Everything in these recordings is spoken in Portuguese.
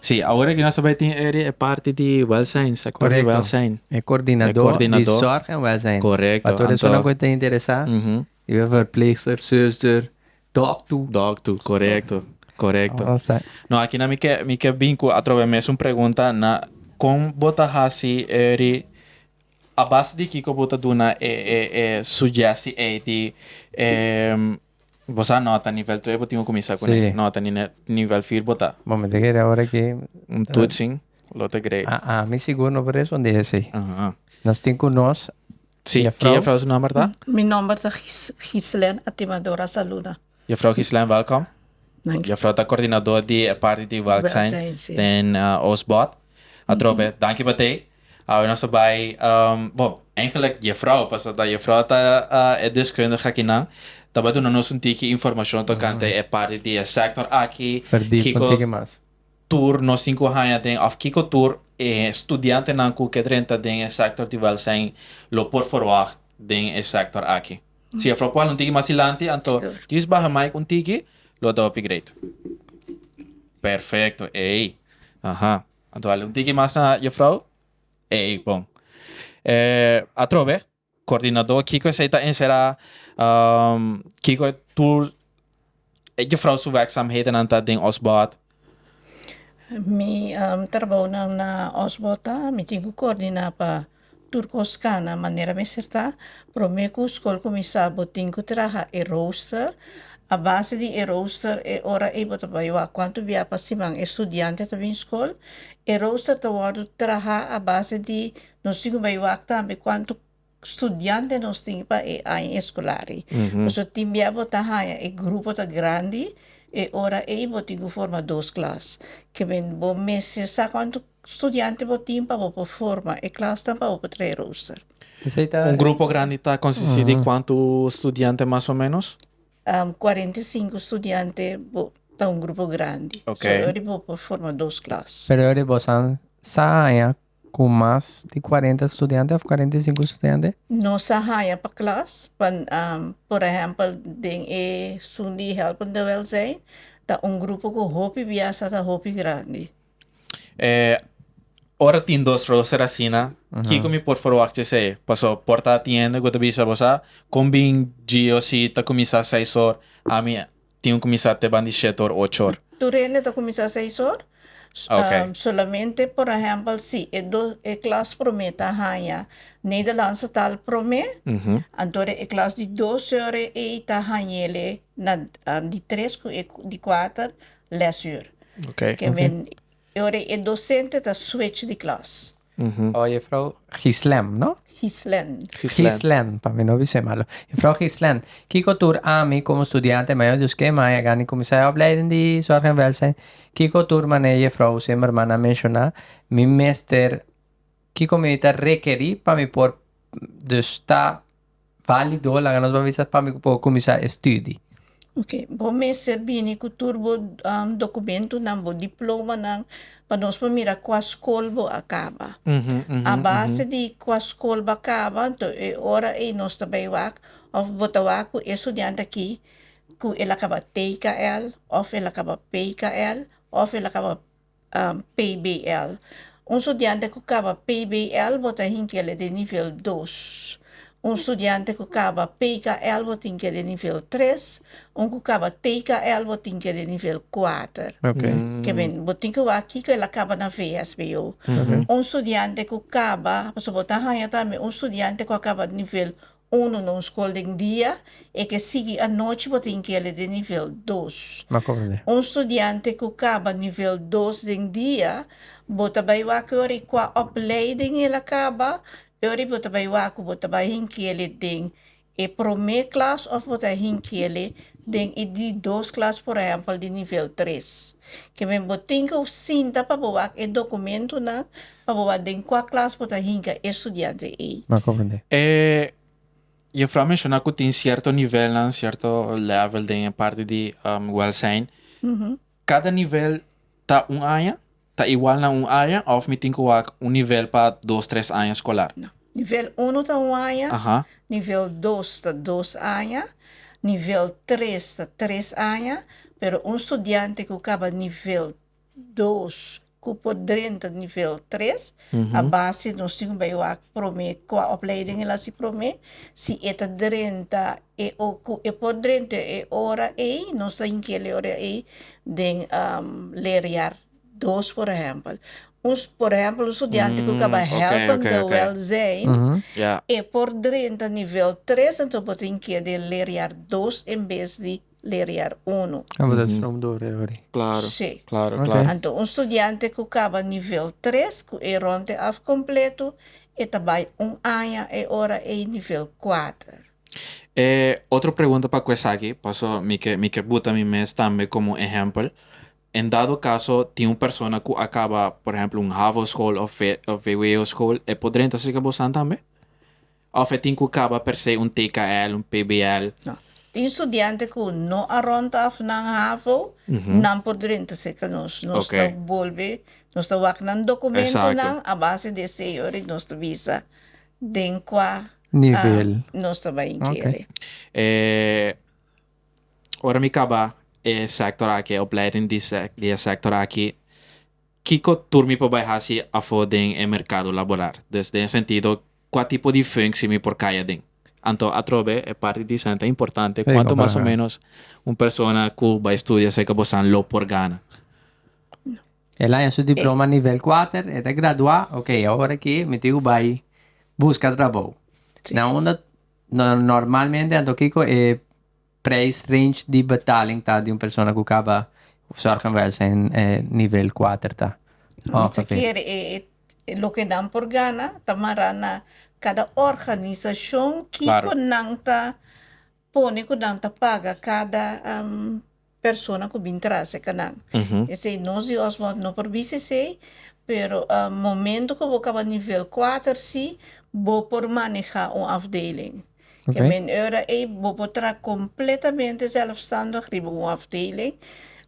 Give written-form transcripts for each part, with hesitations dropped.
Sim, agora que nós também tem é parte de welzijn, sector de Correcto. welzijn. É coördinador, de coördinador. zorg en welzijn. Correcto. Wat is Anto, zo'n te interessar? Je bent verpleegster, zuster, dokter. doctor, correcto. Correcto. Nossa. No, aqui na mica binco através mesmo pergunta na com bota hasi eri a base de que bota duna suggesti de você nota nível 3 botinho começar com Sim. nota nível 4 botar Bom, me diga agora que... tudo lote great. me seguro não vou responder isso aí. Aham. Nós temos conosco... Sim, Je que é vrouw? vrouw zijn naam daar? Mijn naam is Gislen Atimadora Saluna. Je vrouw Gisela, welkom. Dank Je vrouw de coördinador die parte de welzijn Welzijn, sim. den Osbot. Atrobe, dank je batei. Hou je bij, bom, eigenlijk je vrouw, pas dat je vrouw is deskundige aqui não. Também tu não nos tiki informação tocante é parte de sector aqui. Verdiep, não tem mais. Tour nos 5 anos tem of kiko tour estudante nan ku que renta den sector de welzijn lo por forward den sector aqui. Se a vrouw não tiki mais silante, então diz barra mais um tiki lo da upgrade. Perfeito, ei. Aha. Então um tiki mais na je vrouw? Ei, bom. Atrobe, coordenador Kiko aceita en será Kiko tour je vrouw zijn werkzaamheden aan dat ding Osbot. Mi trabalho na Osbota, mi tenho que coordenar para Turcosca na maneira me certa, pro me que o escola começar a tenho que trabalhar e roster, a base de roster é hora e bota para quanto via para cima estudante também escola, e roster tá wado trabalhar a base de nós temos para também quanto estudante nós temos para em escolar. Então tem via bota e grupo tá grande e ora e botigo forma 2 classes. Que ben bom mês sa quanto estudante botim para bo forma e classe tampa bo 3 roster. Grupo grande está consiste de quanto estudiante mais ou menos? 45 estudiantes tá grupo grande. Ok. So ora bo forma 2 classes. Pero ahora vos saia com mais de 40 estudantes ou 45 estudantes? Nossa haya pa classe, por exemplo, den e sundi helpen de welzijn, tá grupo com hopi biasa tá hopi grande. Ora tem 2 roster assim, Kiko me por favor que sei, passou porta atende, gota bisa bosa, combin gio si tá começar 6 horas, a minha tinha começar até bandi 7 horas, 8 horas. Durante tá começar 6 horas. Ok. Solamente, por exemplo, se é classe prometa hanya Nederlandse taal prome, então é classe de 2 horas e tá hanyele na de 3 e de 4 lesuur. Ok. Que men é docente tá switch de classe. Oye, vrouw Gislem, ¿no? Hislen. Gislen, para mí no dice malo. Mevrouw Gislen, Kiko Tour AMI como estudiante, maar dus que Maya gani commissaris opleiding die zorg en welzijn. Kiko Tour mane vrouw Zimmerman a menciona, mi meester Kiko me está requerir para mi por dus está válido la ganas van visar para mi por commissaris estudie. Ok, bom me servini ku turbo documento nang bo diploma nang panos pa mira qua school bo acaba. A base de qua school ba acaba, to ora e nos tabaiwak of botawak ku estudiante aqui ku ela acaba TKL of ela acaba PKL of ela acaba PBL. Estudiante que acaba PBL bota hinkele de nível 2. Estudiante que acaba PKL bota hinkele de nível 3. Que acaba TKL bota hinkele de nível 4. Ok. Que bem, botin que aqui que ela acaba na VSBO. Estudiante que acaba, passo botar hanya também, estudiante que acaba nível 1 na escola de dia e que sigue a noite botin que ele de nível 2. Ma come? Estudiante que acaba nível 2 de dia, bota baiwa que ori qua opleiding ele acaba, ori bota baiwa que bota baihin que ele tem e prome class of bota hin que ele tem e de 2 class, por exemplo, de nível 3. Que me botin que sinta para boa e documento na para boa den qua class bota hin que estudante e. Ma come? Je vrouw mencionar que tem certo nível, né? Certo level de parte de welzijn. Cada nível tá ano? Tá igual na ano? Ou me tem que nível para 2, 3 anos escolar? Não. Nível 1 tá ano, Aham. nível 2 tá 2 anos, nível 3 tá 3 anos, pero estudante que acaba nível 2 cupo drenta nível 3, a base nós temos bem o promet, com a opleiding ela se promet, se eta drenta e o e por drenta e ora e nós temos que ler ora e den leer dois, por exemplo. Uns, por exemplo, o estudante que acaba helpen de welzijn, Ja. e por drenta nível 3, então tem que ler 2 em vez de ler 1. Ah, but that's from Dore. Claro. Sim. Claro, Ok. claro. Então, um estudante que acaba nível 3, que é ronde af completo, e também ano e ora é nível 4. Outra pergunta para começar aqui, passo me que botar mi mes também como exemplo. Em dado caso, tem uma pessoa que acaba, por exemplo, HAVO school ou VWO school, e poderia então ser que também? Ou tem que acaba per se TKL, PBL? Não. Tem estudante que não arronda af ng HAVO, não poderia ser que nós Ok. volve, nós estamos ng documento Exacto. ng a base desse yori, nós visa den qua Nível. nós também Ok. queremos. Ora me acaba sector aqui, opleiding die sector aqui, kiko turmi po bij hasi afoding e mercado laboral. Dus in sentido, qual tipo de functie me por cada ding. Anto atrobe é parte de é importante. Sí, Quanto mais ou comprar. menos uma pessoa que vai estudar se que você lo por gana. Ela é seu diploma nível 4, é de graduar, ok, agora aqui, me digo, vai buscar trabalho. Sim. Na onda, normalmente, ando kiko é prijs range de betaling tá de uma pessoa que acaba zorgenwelzijn nível 4 tá. Você quer lo que dão por gana, tamara na cada organização que Claro. conanta pone conanta paga cada persona que vem trazer canang. Esse nós e os não por BCC, pero momento que vou acabar nível 4 sim, vou por manejar uma afdeling. Ok. Que men era vou botar completamente zelfstandig riba uma afdeling.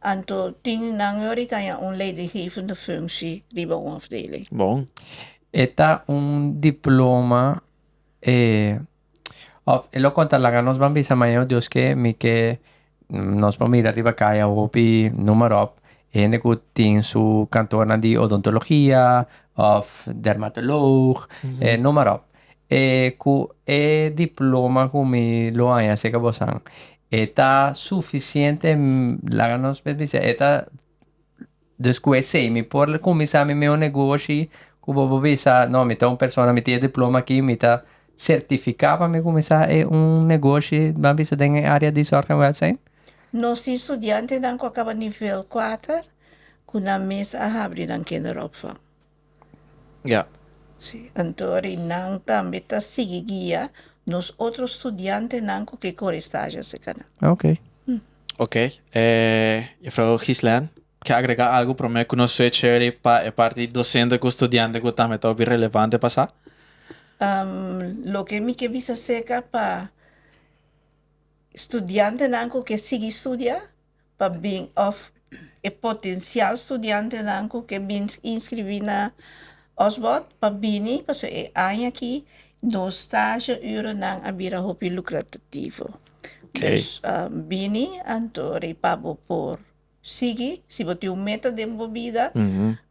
Anto tien nang yori tanya leidinggevende functie riba uma afdeling. Bom. Eta diploma of lo conta la nos van bisa mayo Dios que mi que nos vamos ir arriba kaya opi numero en que tin su cantorna di odontologia of dermatoloog numero ku diploma ku mi lo haya se que bosan eta suficiente la nos bisa eta después sei mi por começar meu negócio cubo visa no mi uma persona mi tem diploma aqui mi tá certificava me começar negócio van bisa den área de zorgenwelzijn. Nós estudiantes dan ko acaba nível 4, kuna mes a abrir dan kinderopvang. Ja. Sim. Anto ri nang também tá seguia nos outros estudiantes nang ko que cor estágio se kana. Ok. Ok. Mevrouw Gislaan, quer agregar algo para mim que não sei se é parte docente com estudante que também está bem relevante passar? Lo que mi que visa seca pa estudante nanko que sigue estudiar, pa bem of e potencial estudante nanko que bem inscrever na Osbot, pa bini, pa so e ano aqui, no estágio uren nang abira hopi lucrativo. Okay. Dus bini, anto repabo por sigue, se bote meta de vida,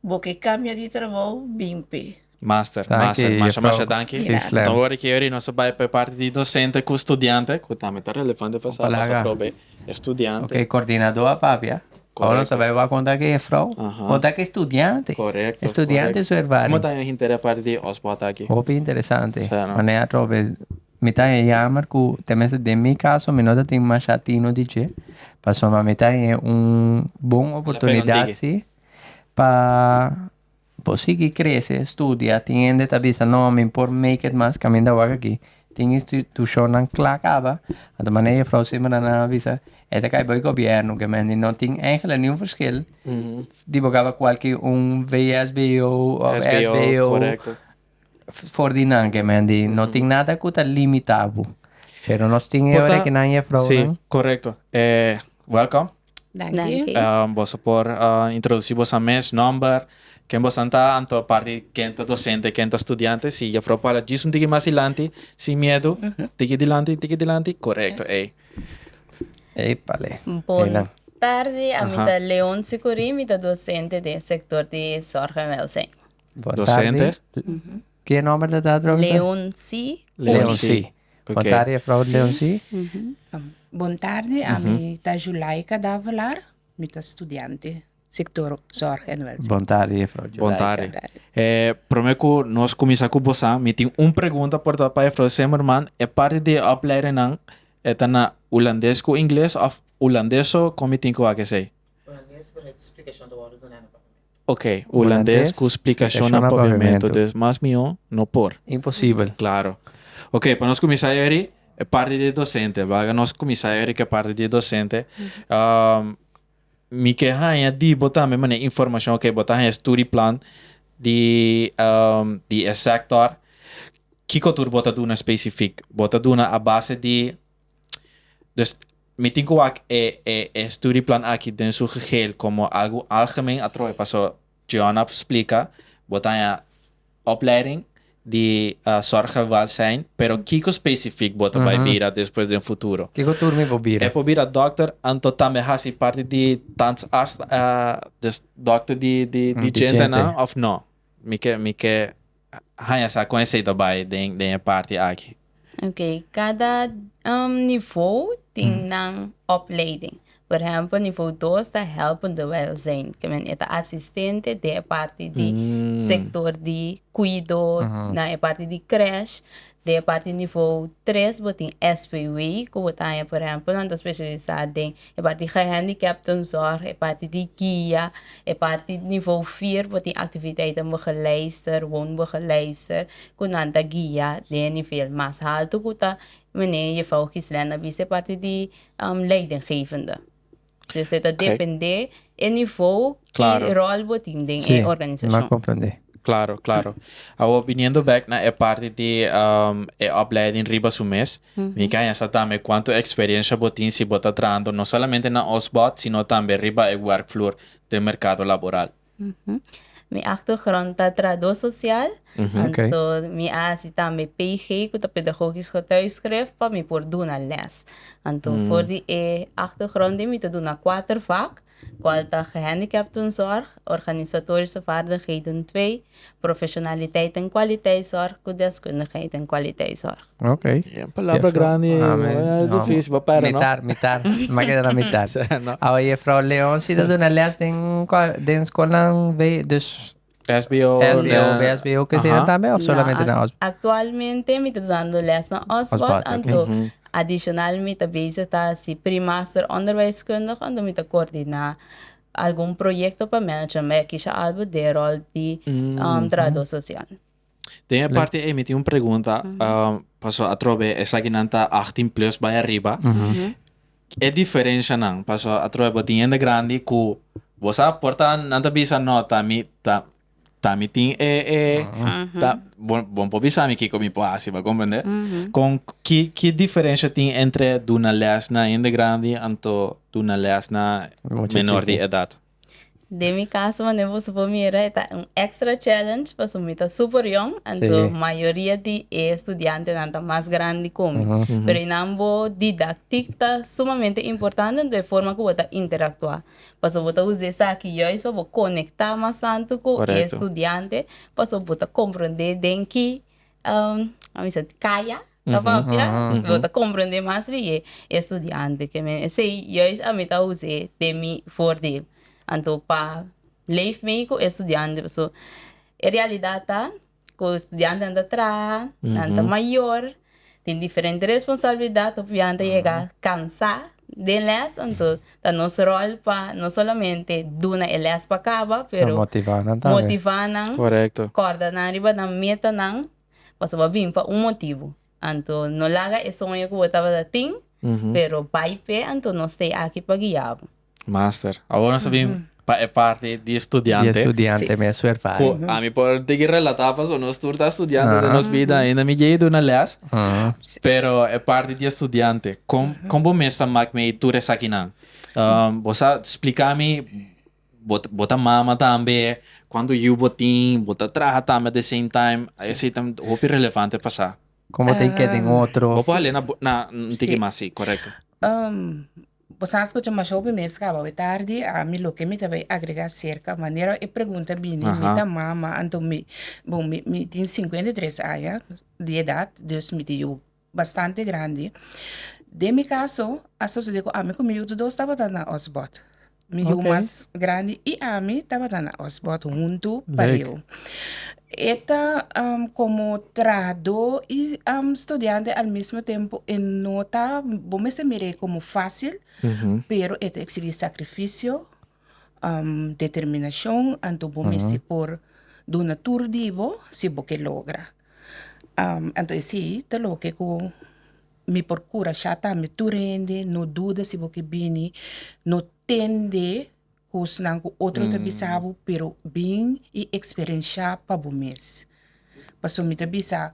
bo que cambia de trabalho, bimpe. Master, Dank je, master, juffrouw dank je. Gislaan. Então, agora que eu nossa vai para parte de docente com estudante, que também está relevante para passar, Palaga. passa trobe estudante. Ok, coordenador papia. Ahora se vai contar que é frau. Ajá. Contar que é estudante. Correcto. Estudante correcto. isso é vário. Como está a gente a parte de Osbot aqui? Hobby interessante. Sim, no? Maneira trobe mi tá jammer ku também de mi caso mi nota tem mais chatino de che. Passou uma mi tá bom oportunidade sim para seguir crescer, estudia, tiende tabisa no me por make it mais caminho da vaga aqui. Tem instituição não clacava, a da maneira frau se na visa é que vai governo que men não tem eigenlijk nenhum verschil. Divulgava qualquer VSBO ou SBO. Correcto. For die naam que men die não tem nada que tá limitado. Pero nós tem Porta- agora que não é frau. Sim, correcto. Welcome. Dank je. Você por introduzir você mes number, quem você está, anto parte quem tá docente, quem tá estudante, se eu for para disso um tique mais adiante, sem medo, tique adiante, correcto, Ei, pale. Bon, tarde, a Ajá. mita Leon Sicuri, mita docente del sector de zorg en welzijn. Boa Docente? tarde. Que é o nome da professora? Leon C. Leonci. Boa Ok. tarde, Frau Leonci. Boa tarde, a mim tá Julaica Davalar, me tá estudante, sector zorg en welzijn. Boa tarde, Frau Bom Julaika. tarde. Prometo nós começar com você. Me tem pergunta por tua pai, Frau Semmerman. É parte de opleiding não? É tá na holandês com inglês ou holandês ou como tem que sei? Holandês por explicação do óleo do nano pavimento. Ok, holandês com explicação no pavimento. Mas meu, não por. Impossível. Claro. Ok, para nós começar aí, é parte de docente. Para nós começar aí, que é parte de docente. Me que hanya di botar me mane informação que botar hanya study plan de sector. Que cultura bota duna específico? Bota duna a base de dus me tem que study plan aqui dentro seu geheel como algo algemeen atroe passou Gianna explica botar hanya opleiding de zorgwelzijn, pero Kiko específico bota vai vir depois do futuro. Que cultura me vou É vir? para vir a doctor, anto também hasi parte de tantos arts, des doctor de gente gente. não, ou não? Me que, hanya sa conhecida vai de parte aqui. Ok, cada niveau tem ng opleiding. Por exemplo, nível 2 está helpende welzijn. Que men é assistente de parte de sector de cuido, na parte de creche. De parte nível 3, botem SPW, que botem, por exemplo, não especializado em parte de gehandicapten zorg, é parte de guia, é parte nível 4, botem atividades begeleider, woonbegeleider, que não da guia, de nível mais alto, que tá, meneer je vrouw Gislena, é parte de leidinggevende. Dus het depende do nível Claro. que rol botin Sim, em mas organização. compreender. Claro, claro. A viniendo back na é parte de opleiding riba sumes. Me kaya sa também quanto experiência botin si bota trando, não somente na OSBOT, sino também riba e workfloor do mercado laboral. Mijn achtergrond is trado social. Oké. En mijn asi também PG, que é pedagogisch getuigschrift, para me por doen een les. En voor die achtergrond die me te doen een 4 vak. Qualta gehandicaptenzorg, organisatorische vaardigheden 2, professionaliteit en kwaliteitszorg, deskundigheid en kwaliteitszorg. Ok. É palavra grande, é difícil, mas para não. Mitar. Mas que era mitar. No. Aí, Frau Leonci, da dona les den escola dus SBO, SBO, VSBO, que seja também, ou solamente na OSB? Actualmente, me estou dando les na OSBOT. OSBOT, En adicionalmente, bezig tá se pre-master onderwijskundig. En dan moet coördinar algum projeto para management, que já algo de rol de trado social. Tem a parte aí, me tem uma pergunta. Passou a trobe, essa aqui não tá 18 plus vai arriba. É diferença não? Passou a trobe, botinha ainda grande, que você porta, não tá bisa nota, mi ting tá bom para bisa mi que comi poasi, vai compreender? Com que diferença tem entre duna les na ainda grande anto duna les na menor de idade? De mi caso, quando você for mirar, é extra challenge, porque eu estou super young, então a maioria de estudantes estão mais grande como. Pero em ambo didático está sumamente importante de forma que você interactuar. Porque você usar isso aqui hoje para conectar mais tanto com o estudante, para você compreender de que a missa caia. Você compreender mais de estudante, que me sei hoje a mim está usando de mi voordeel. Então, para leef mee com o estudante. So, a realidade tá, que o estudante anda atrás, anda maior, tem diferente responsabilidade, o estudante chega cansado de les, então, tá nosso rol para não somente duna a les para acabar, pero motivar também. motivar não, Correto. coordenar riba na meta não, para vir para motivo. Então, não larga é sonho que eu estava a ter, pero vai pé, então, nós estamos aqui para guiar. Master. Agora nós sabemos é parte de estudante. De estudante, me sua ervaring. A mim pode ter que relatar para nós turta estudante de nossa vida ainda me jeito na les, pero é parte de estudante. Como mesmo me tu essa aqui não? Você explicar-me bota mama também quando eu botin, bota traha também at the same time, esse também é relevante passar. Como tem que ter outro? Vou ali na não tem que mais correto. Posas ko chama show mes ka ba tarde a mi lo que me vai agregar cerca maneira e pergunta bem minha mama então me tem 53 anos de idade, dus me tenho bastante grande. De mi caso, a sucede a mim comigo tudo estava na Osbot. Mi mais grande e a mim estava na Osbot junto para eu. Eta como trado e estudante al mesmo tempo e nota, bom se mire como fácil, pero eta exige sacrifício, determinação, anto bom se por dona tour divo, se bo que logra. Anto sim, te lo que com me procura chata, me turende, no duda se bo que bini, no tende kus nang outro tabisabo pero bem e experiência para o mês. Passo me tabisa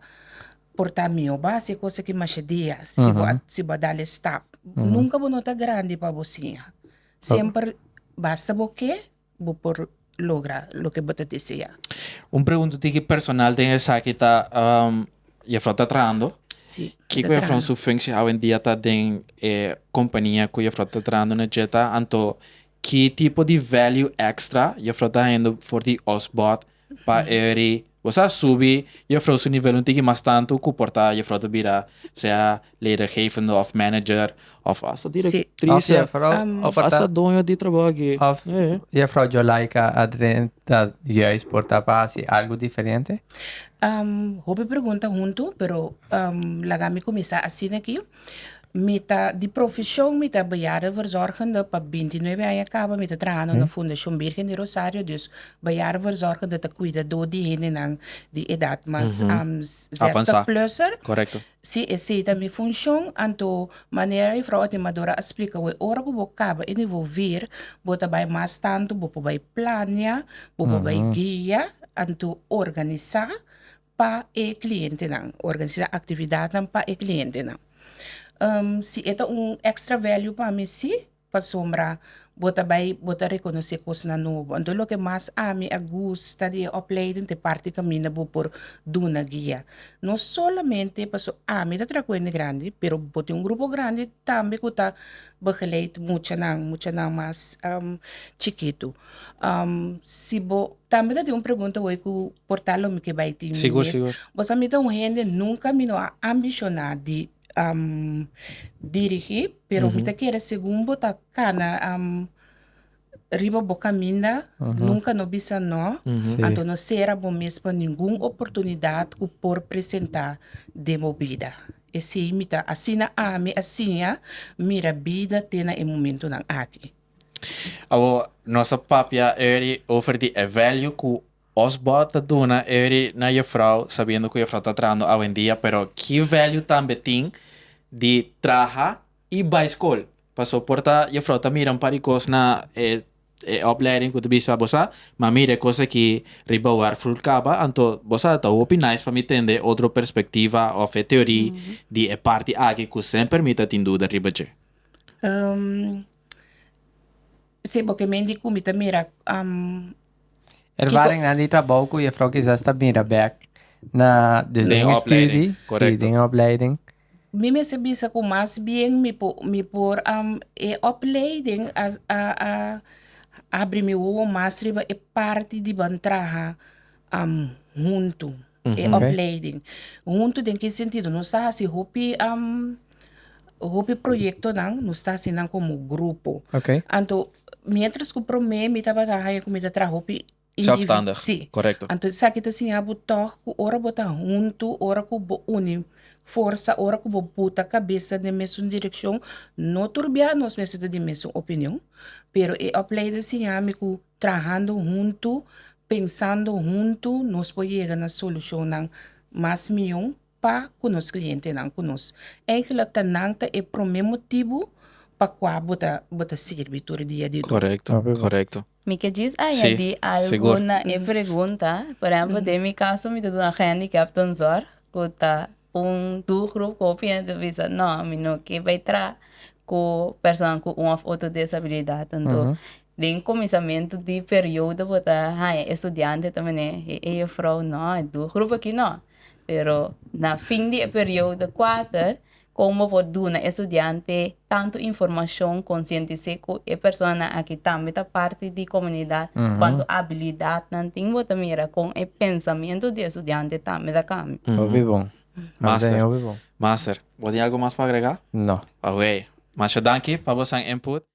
portar meu base coisa que mais dia se bo dar stop. Nunca vou nota grande para você. Sempre basta porque vou por logra lo que você deseja. Pergunta que personal tem essa que tá e frota trando. Sim. Que é from sua função hoje em dia tá tem companhia que frota trando na jeta anto que tipo de value extra je frota indo for die Osbot para eri você subir je frota seu nível um tique mais tanto que porta je frota bira seja leidinggevende of manager of asa directrice of asa dono de trabalho of je frau Jolaika adrenta juist porta pasi algo diferente. Houve pergunta junto, pero lagami começar assim aqui. Mita de profissão, mita bejaarden verzorgende, pa 29 jaar acaba, mita trabalhando na Fundação Virgem de Rosário, dus bejaarden verzorgende te cuidador de hen de idade, mas 60 pluser. Correcto. Si essa minha função, anto maneira de frau atimadora explica, we ora que vou acaba e envolver, bota vai mais tanto, bota vai planear, bota vai guia, anto organizar para o cliente não, organizar atividade para o cliente não. Se é extra value para mim, para sombra, bota reconhecer coisa novo. Então, o que mais a mim gusta de opleiding de parte caminha por duna guia. Não somente para a mim tá trabalhando grande, pero bote grupo grande também que tá begeleid muito não mais chiquito. Se bo também tem pergunta hoje que portalo me que vai ter. Seguro. Você me tá gente nunca me não ambicionar de dirigir, pero mita queira segundo tá cana riba boca minda, nunca no bisa no, então não será bom mesmo para nenhuma oportunidade que por apresentar de movida. E se mita assina a me assinha, mira vida tem em momento não aqui. Nossa papia é over de value que Osbot dona na juffrouw, sabendo que a juffrouw está trabalhando hoje em dia, pero que value também tem de trabalhar e para a escola. Para suportar, a juffrouw está mirando para coisas na opleiding que você vai mas mira coisa que ribawar frucaba, então você está opinais para me entender outra perspectiva ou teoria de parte aqui que sempre permite ter dúvida ribaje. Se porque me indico me mira Ervaring na di trabalho que a frau que já está mira back na studie, sim, de opleiding. Me sabia que mais bem me por opleiding a abre me o mais riba é parte de bantraha junto opleiding junto em que sentido não está assim hopi projeto não está assim como grupo. Então mientras que pro me estava trabalhando com me hopi Zelfstandig, sim, correcto. Então sa kita sinha botar ku ora botar junto, ora ku bo uni força, ora ku bo puta cabeça de mesma direção, no turbia nos mesma de mesma opinião, pero e opleide sinha me ku trabajando junto, pensando junto, nos pode chegar na solução não mais milhão para com os clientes não com nós. Eigenlijk tanang é pro mesmo motivo para qual bota servir dia de Correcto. Me que diz aí alguma pergunta, por exemplo, de mi caso, me deu uma handicap tão zor, que tá do grupo copia de visa, não, me não que vai tra com pessoa com uma outra disabilidade, então, de começamento de período, botar, estudante também, né, e eu falo, não, do grupo aqui não, pero na fim de período 4, como pode dar na estudante tanto informação conscientizar que a pessoa aqui também está parte da comunidade quanto habilidade não tem outra mira com o pensamento do estudante também da caminho. Ouvi bom. Master. Ouvi bom. Master, você tem algo mais para agregar? Não. Ok. Mas danke para você input.